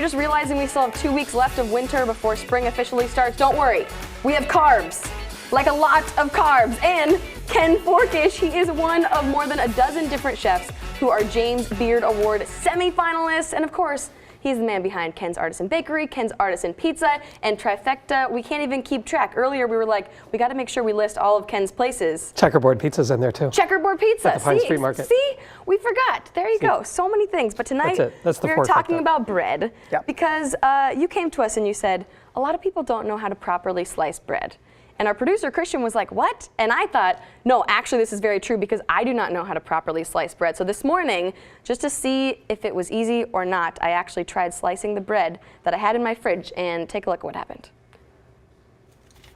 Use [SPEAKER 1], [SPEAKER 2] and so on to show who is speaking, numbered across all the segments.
[SPEAKER 1] You're just realizing we still have 2 weeks left of winter before spring officially starts. Don't worry, we have carbs, like a lot of carbs. And Ken Forkish, he is one of more than a dozen different chefs who are James Beard Award semi-finalists. And of course, he's the man behind Ken's Artisan Bakery, Ken's Artisan Pizza, and Trifecta. We can't even keep track. Earlier we were like, we got to make sure we list all of Ken's places.
[SPEAKER 2] Checkerboard Pizza's in there too.
[SPEAKER 1] Checkerboard Pizza.
[SPEAKER 2] At the Pine Street Market.
[SPEAKER 1] See, we forgot. There you go. So many things. But tonight we're talking about bread because you came to us and you said a lot of people don't know how to properly slice bread. And our producer, Christian, was like, what? And I thought, no, actually, this is very true because I do not know how to properly slice bread. So this morning, just to see if it was easy or not, I actually tried slicing the bread that I had in my fridge, and take a look at what happened.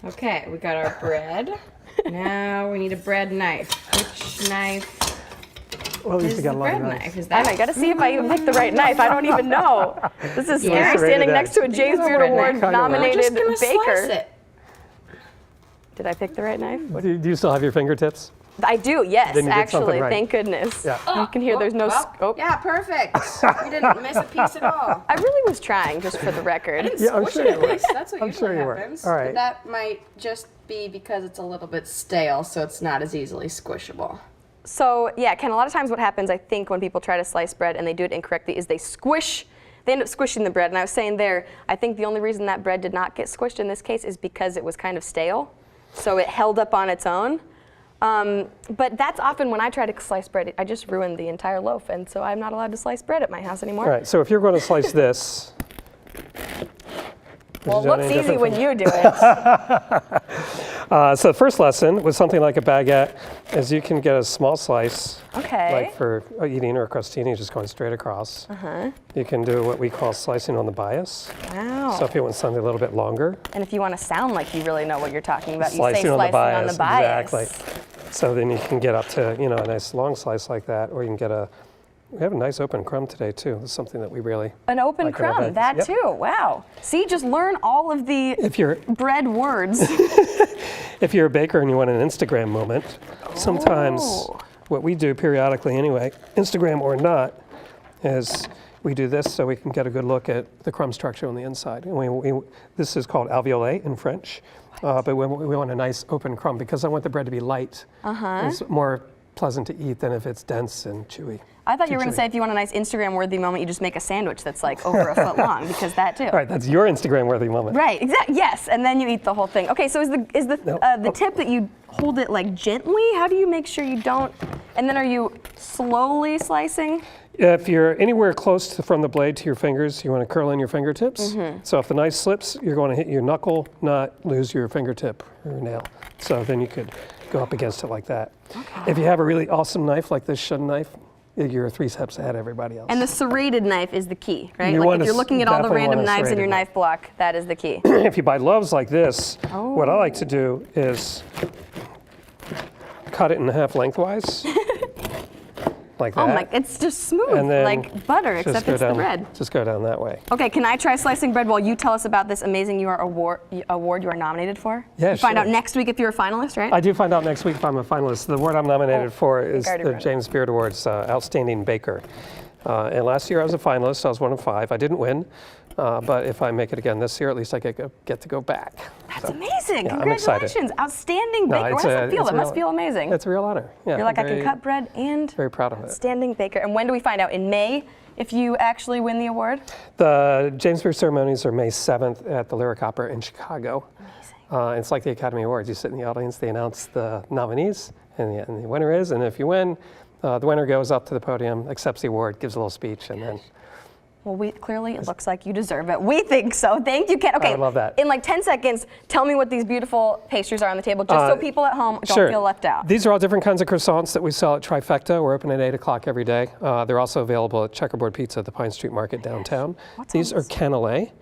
[SPEAKER 1] Okay, we got our bread. Now we need a bread knife. Which knife?
[SPEAKER 2] Well, at least we got a lot of knives.
[SPEAKER 1] Is that? I got to see if I even picked the right knife. I don't even know. This is scary standing next to a James Beard Award nominated baker. Did I pick the right knife?
[SPEAKER 2] Do you still have your fingertips?
[SPEAKER 1] I do, yes, actually.
[SPEAKER 2] Right.
[SPEAKER 1] Thank goodness.
[SPEAKER 2] Yeah.
[SPEAKER 1] You can hear there's no scope.
[SPEAKER 3] Yeah, perfect. You didn't miss a piece at all.
[SPEAKER 1] I really was trying, just for the record.
[SPEAKER 2] I'm sure you were.
[SPEAKER 3] That's what usually happens.
[SPEAKER 2] All right.
[SPEAKER 3] That might just be because it's a little bit stale, so it's not as easily squishable.
[SPEAKER 1] So, yeah, Ken, a lot of times what happens, I think, when people try to slice bread and they do it incorrectly is they end up squishing the bread. And I was saying there, I think the only reason that bread did not get squished in this case is because it was kind of stale. So it held up on its own. But that's often when I try to slice bread, I just ruined the entire loaf. And so I'm not allowed to slice bread at my house anymore.
[SPEAKER 2] All right, so if you're going to slice this.
[SPEAKER 1] Well, it looks easy when you do it.
[SPEAKER 2] So the first lesson with something like a baguette is you can get a small slice.
[SPEAKER 1] Okay.
[SPEAKER 2] Like for eating or a crostini, just going straight across. You can do what we call slicing on the bias.
[SPEAKER 1] Wow.
[SPEAKER 2] So if you want something a little bit longer.
[SPEAKER 1] And if you want to sound like you really know what you're talking about,
[SPEAKER 2] slicing
[SPEAKER 1] you say slicing on the bias.
[SPEAKER 2] Exactly. So then you can get up to, a nice long slice like that, or you can get we have a nice open crumb today too. It's something that we really
[SPEAKER 1] An open
[SPEAKER 2] like
[SPEAKER 1] crumb, that too. Wow. See, just learn all of the bread words.
[SPEAKER 2] If you're a baker and you want an Instagram moment, sometimes what we do periodically anyway, Instagram or not, is we do this so we can get a good look at the crumb structure on the inside. And this is called alvéolé in French, but we want a nice open crumb because I want the bread to be light. It's more pleasant to eat than if it's dense and chewy.
[SPEAKER 1] I thought you were going to say if you want a nice Instagram-worthy moment, you just make a sandwich that's like over a foot long, because that too.
[SPEAKER 2] All right, that's your Instagram-worthy moment.
[SPEAKER 1] Right, exactly. Yes, and then you eat the whole thing. Okay, so is the tip that you hold it like gently? How do you make sure you don't? And then are you slowly slicing?
[SPEAKER 2] If you're anywhere close from the blade to your fingers, you want to curl in your fingertips. So if the knife slips, you're going to hit your knuckle, not lose your fingertip or your nail. So then you could go up against it like that. Okay. If you have a really awesome knife like this Shun knife, you're 3 steps ahead of everybody else.
[SPEAKER 1] And the serrated knife is the key, right? Like if you're looking at all the random knives in your knife block, that is the key.
[SPEAKER 2] If you buy loaves like this, what I like to do is cut it in half lengthwise. Like that.
[SPEAKER 1] Oh my, it's just smooth, like butter, except it's the bread.
[SPEAKER 2] Just go down that way.
[SPEAKER 1] Okay, can I try slicing bread while you tell us about this amazing award you are nominated for?
[SPEAKER 2] Yeah,
[SPEAKER 1] you find out next week if you're a finalist, right?
[SPEAKER 2] I do find out next week if I'm a finalist. The award I'm nominated for is the James Beard Awards Outstanding Baker. And last year I was a finalist, I was 1 of 5. I didn't win, but if I make it again this year, at least I get to go back.
[SPEAKER 1] That's amazing.
[SPEAKER 2] Yeah,
[SPEAKER 1] Congratulations. Outstanding baker. What does that feel? It must feel amazing.
[SPEAKER 2] It's a real honor. Yeah,
[SPEAKER 1] you're like, I can cut bread and
[SPEAKER 2] very proud of it.
[SPEAKER 1] Outstanding baker. And when do we find out? In May, if you actually win the award?
[SPEAKER 2] The James Beard ceremonies are May 7th at the Lyric Opera in Chicago. Amazing. It's like the Academy Awards. You sit in the audience, they announce the nominees, and the winner is, and if you win, the winner goes up to the podium, accepts the award, gives a little speech, and then.
[SPEAKER 1] Well, clearly it looks like you deserve it. We think so. Thank you, Ken. Okay,
[SPEAKER 2] I would love that.
[SPEAKER 1] In like 10 seconds, tell me what these beautiful pastries are on the table, just so people at home don't feel left out.
[SPEAKER 2] These are all different kinds of croissants that we sell at Trifecta. We're open at 8 o'clock every day. They're also available at Checkerboard Pizza at the Pine Street Market downtown. These are cannelé.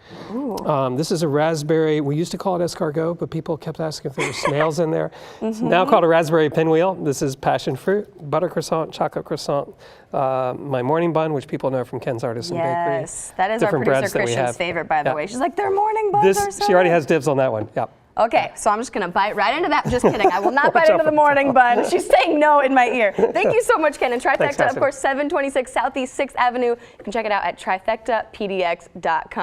[SPEAKER 2] This is a raspberry. We used to call it escargot, but people kept asking if there were snails in there. It's now called a raspberry pinwheel. This is passion fruit, butter croissant, chocolate croissant. My morning bun, which people know from Ken's Artisan Bakery.
[SPEAKER 1] Yes, that is our producer Christian's favorite, by the way. She's like, their morning buns are so
[SPEAKER 2] She already has dibs on that one. Yep.
[SPEAKER 1] Okay, so I'm just going to bite right into that. Just kidding. I will not bite into the morning bun. She's saying no in my ear. Thank you so much, Ken. And Trifecta, of course, 726 Southeast 6th Avenue. You can check it out at trifectapdx.com.